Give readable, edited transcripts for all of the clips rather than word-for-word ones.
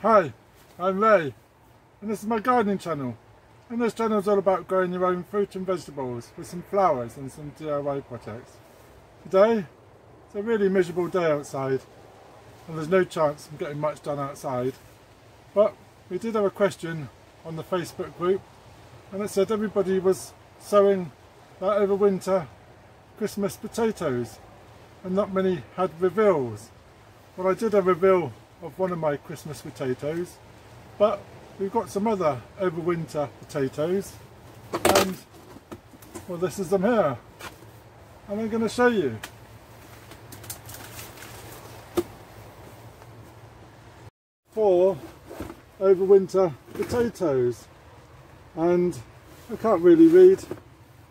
Hi, I'm Ray, and this is my gardening channel. And this channel is all about growing your own fruit and vegetables with some flowers and some DIY projects. Today, it's a really miserable day outside, and there's no chance of getting much done outside. But we did have a question on the Facebook group, and it said everybody was sowing their overwinter Christmas potatoes, and not many had reveals. Well, I did a reveal of one of my Christmas potatoes, but we've got some other overwinter potatoes, and well, this is them here, and I'm going to show you. Four overwinter potatoes, and I can't really read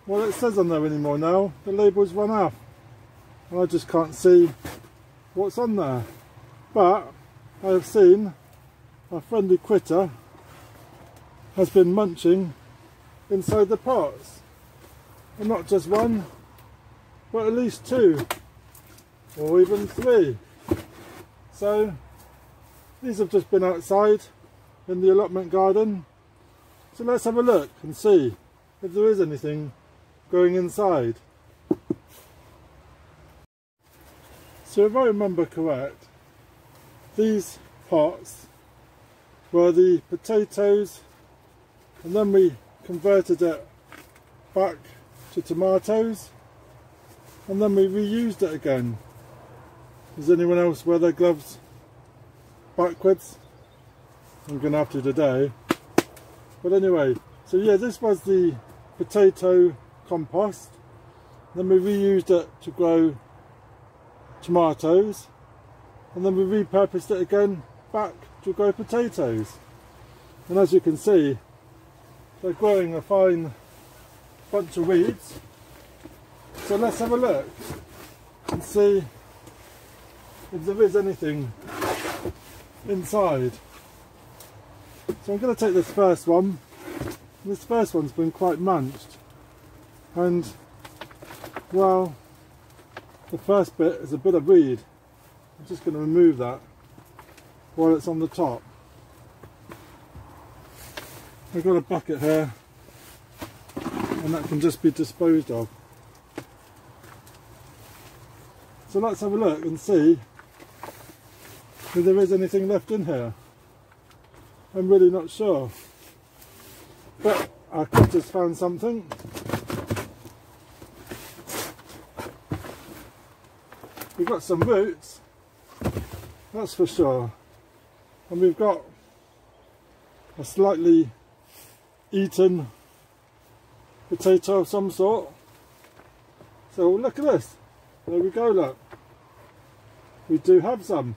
what it says on there anymore now. The label's run off and I just can't see what's on there, but I have seen a friendly critter has been munching inside the pots, and not just one, but at least two or even three. So these have just been outside in the allotment garden, so let's have a look and see if there is anything growing inside. So if I remember correct, these pots were the potatoes, and then we converted it back to tomatoes, and then we reused it again. Does anyone else wear their gloves backwards? I'm going to have to today. But anyway, so yeah, this was the potato compost. Then we reused it to grow tomatoes, and then we repurposed it again back to grow potatoes. And as you can see, they're growing a fine bunch of weeds. So let's have a look and see if there is anything inside. So I'm going to take this first one. This first one's been quite munched, and well, the first bit is a bit of weed. I'm just going to remove that while it's on the top. I've got a bucket here, and that can just be disposed of. So let's have a look and see if there is anything left in here. I'm really not sure, but our cutter's found something. We've got some roots, that's for sure, and we've got a slightly eaten potato of some sort. So look at this, there we go, look, we do have some,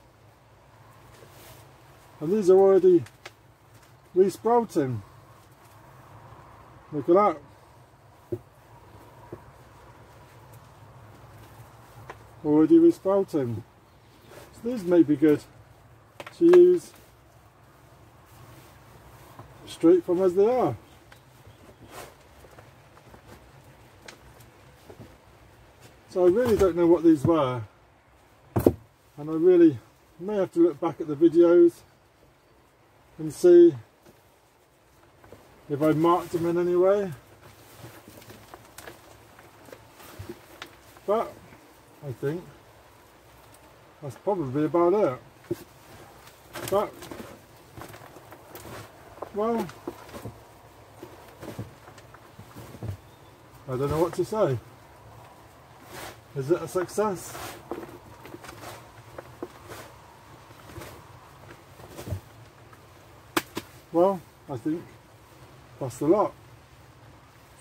and these are already resprouting. Look at that. Already resprouting. So these may be good to use straight from as they are. So I really don't know what these were, and I really may have to look back at the videos and see if I marked them in any way. But I think that's probably about it. But well, I don't know what to say. Is it a success? Well, I think that's a lot.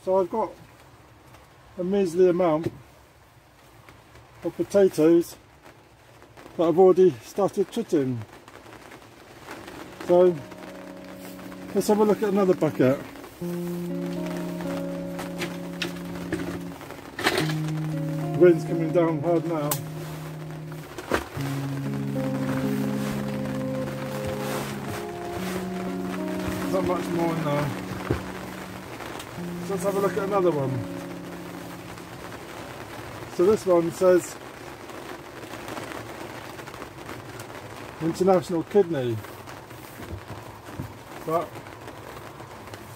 So I've got a measly amount of potatoes that I've already started chitting. So let's have a look at another bucket. The wind's coming down hard now. Not much more in there. So let's have a look at another one. So this one says International Kidney. but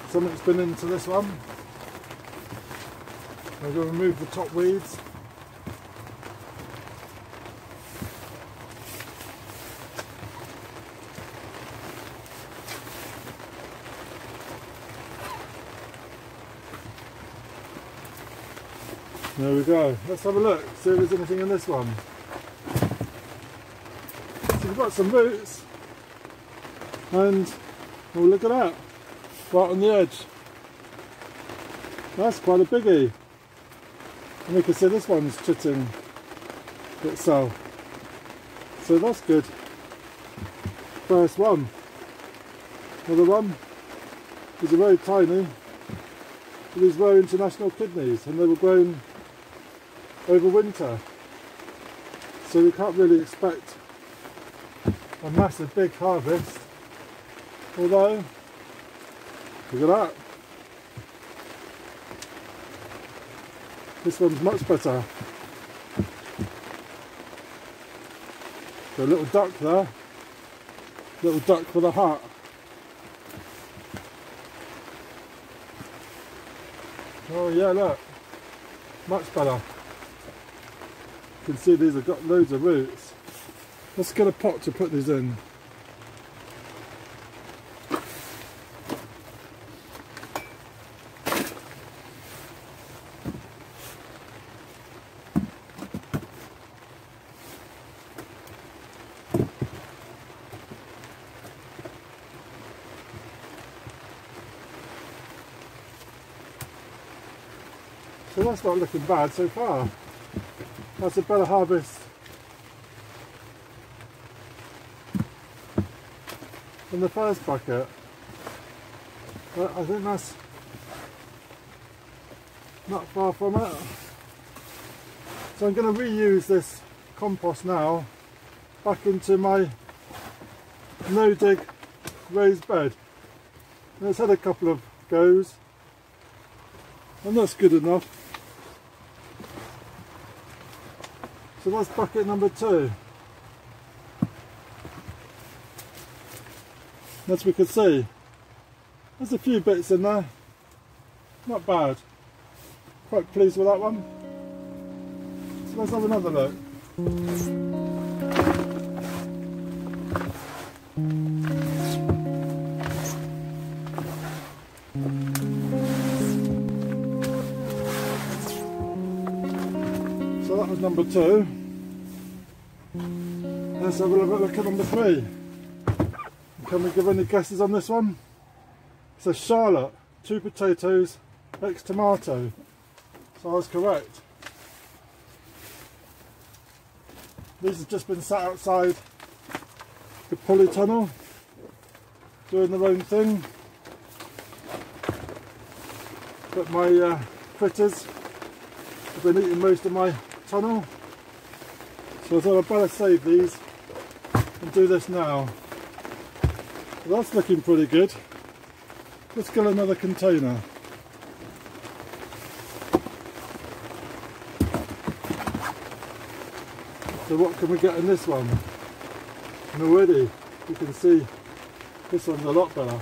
something's been into this one. I'm going to remove the top weeds. There we go. Let's have a look, see if there's anything in this one. So we've got some roots, and oh, look at that, right on the edge. That's quite a biggie. And you can see this one's chitting itself. So that's good. First one. Another one. These are very tiny. These were international kidneys, and they were grown over winter, so you can't really expect a massive big harvest, although look at that, this one's much better. Got a little duck there, little duck with a hat. Oh yeah, look, much better. You can see these have got loads of roots. Let's get a pot to put these in. So that's not looking bad so far. That's a better harvest than the first bucket. But I think that's not far from it. So I'm going to reuse this compost now back into my no-dig raised bed. And it's had a couple of goes, and that's good enough. So that's bucket number 2. As we can see, there's a few bits in there. Not bad. Quite pleased with that one. So let's have another look. So that was number 2. Let's have a look at number 3. Can we give any guesses on this one? It's a Charlotte, 2 potatoes, X tomato. So I was correct. These have just been sat outside the pulley tunnel, doing their own thing. But my critters have been eating most of my tunnel. So I thought I'd better save these and do this now. Well, that's looking pretty good. Let's get another container. So what can we get in this one? And already you can see this one's a lot better.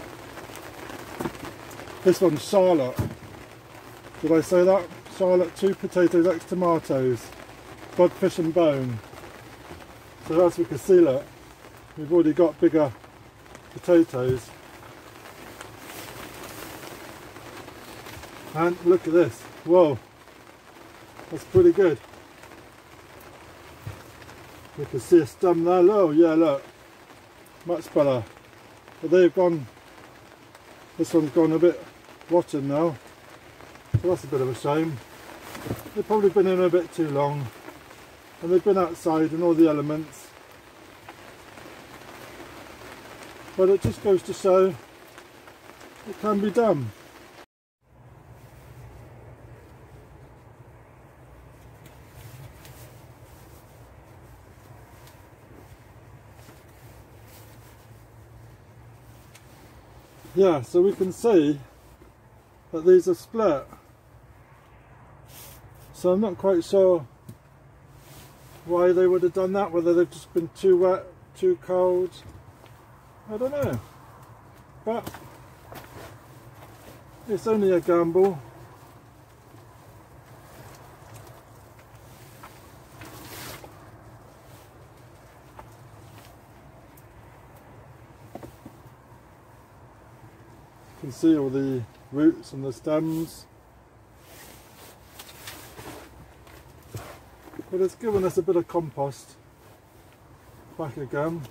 This one's Charlotte. Did I say that? Charlotte, 2 potatoes, X tomatoes, cod, fish and bone. So as we can see, look, we've already got bigger potatoes. And look at this. Whoa, that's pretty good. You can see a stem there. Oh yeah, look, much better. But they've gone, this one's gone a bit rotten now, so that's a bit of a shame. They've probably been in a bit too long, and they've been outside in all the elements. But it just goes to show it can be done. Yeah, so we can see that these are split. So I'm not quite sure why they would have done that, whether they've just been too wet, too cold. I don't know. but it's only a gamble. You can see all the roots and the stems, but it's given us a bit of compost back again,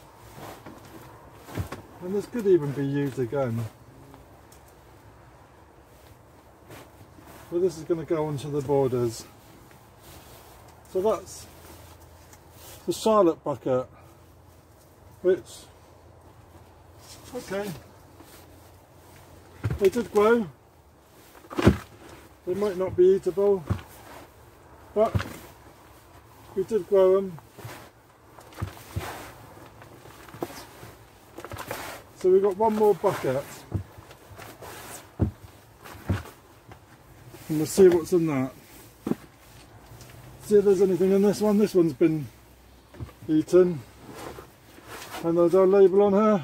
and this could even be used again. So this is going to go onto the borders. So that's the Charlotte bucket, which, okay, they did grow. They might not be eatable, but we did grow them. So we've got one more bucket, and we'll see what's in that. See if there's anything in this one. This one's been eaten, and there's our label on here.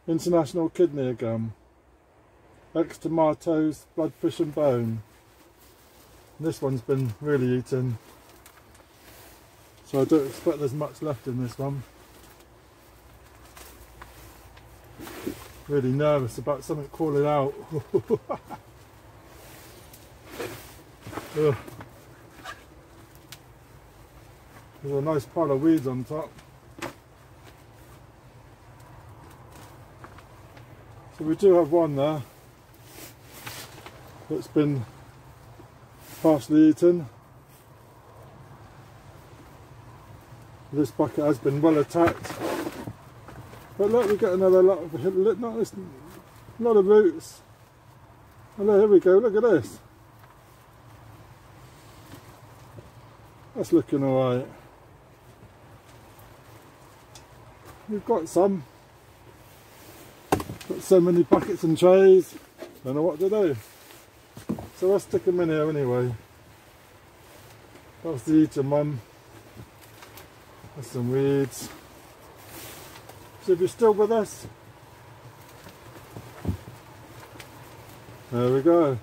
International kidney gum, ex tomatoes, blood, fish and bone. And this one's been really eaten, so I don't expect there's much left in this one. Really nervous about something crawling out. Ugh. There's a nice pile of weeds on top. So we do have one there that's been partially eaten. This bucket has been well attacked. But look, we get another lot of roots. And look, here we go, look at this. That's looking alright. We've got some. Got so many buckets and trays, don't know what to do. So I'll stick them in here anyway. That's the eaten one. There's some weeds. So if you're still with us, there we go.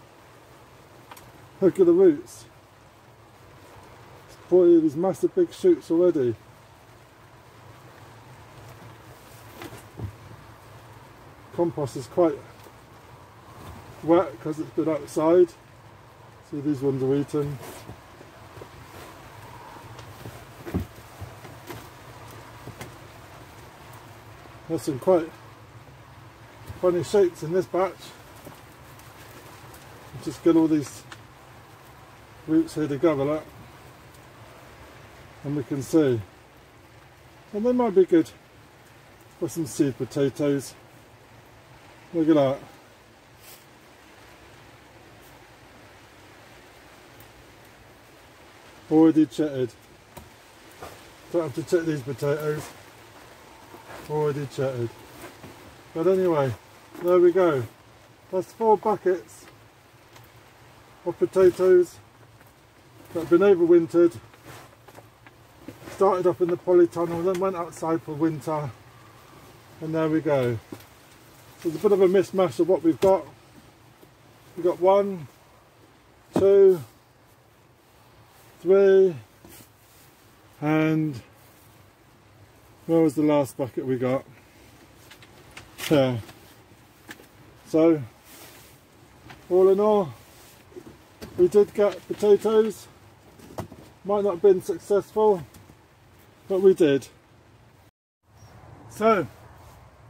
Look at the roots. It's pointing these massive big shoots already. Compost is quite wet because it's been outside. See, these ones are eaten. There's some quite funny shapes in this batch. Just get all these roots here together, look, and we can see. And they might be good for some seed potatoes. Look at that. Already chitted. Don't have to chit these potatoes. Already chitted. But anyway, there we go. That's 4 buckets of potatoes that have been overwintered. Started off in the polytunnel, then went outside for winter. And there we go. There's a bit of a mismatch of what we've got. We've got 1, 2, 3, and where was the last bucket we got? There. So, all in all, we did get potatoes. Might not have been successful, but we did. So,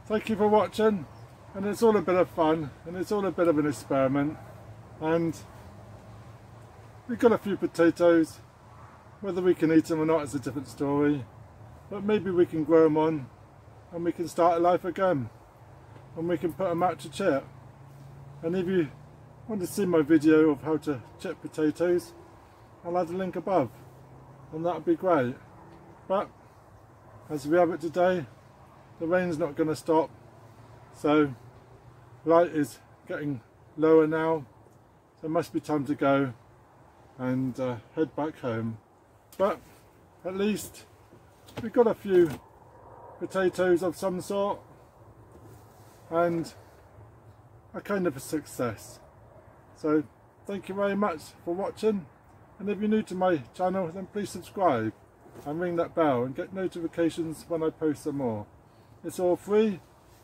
thank you for watching. And it's all a bit of fun, and it's all a bit of an experiment, and we've got a few potatoes. Whether we can eat them or not is a different story, but maybe we can grow them on and we can start a life again, and we can put them out to chip. And if you want to see my video of how to chip potatoes, I'll add a link above, and that would be great. But as we have it today, the rain's not going to stop, so light is getting lower now, so it must be time to go and head back home. But at least we got a few potatoes of some sort and a kind of a success. So thank you very much for watching, and if you're new to my channel then please subscribe and ring that bell and get notifications when I post some more. It's all free,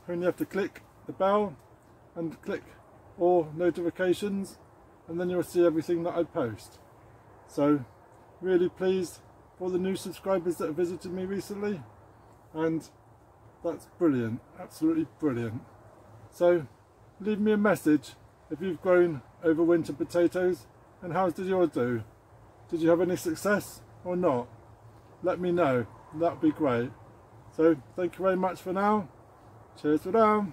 you only have to click the bell and click all notifications and then you'll see everything that I post. So really pleased for the new subscribers that have visited me recently, and that's brilliant, absolutely brilliant. So leave me a message if you've grown over winter potatoes and how did yours do? Did you have any success or not? Let me know, that'd be great. So thank you very much for now. Cheers for now.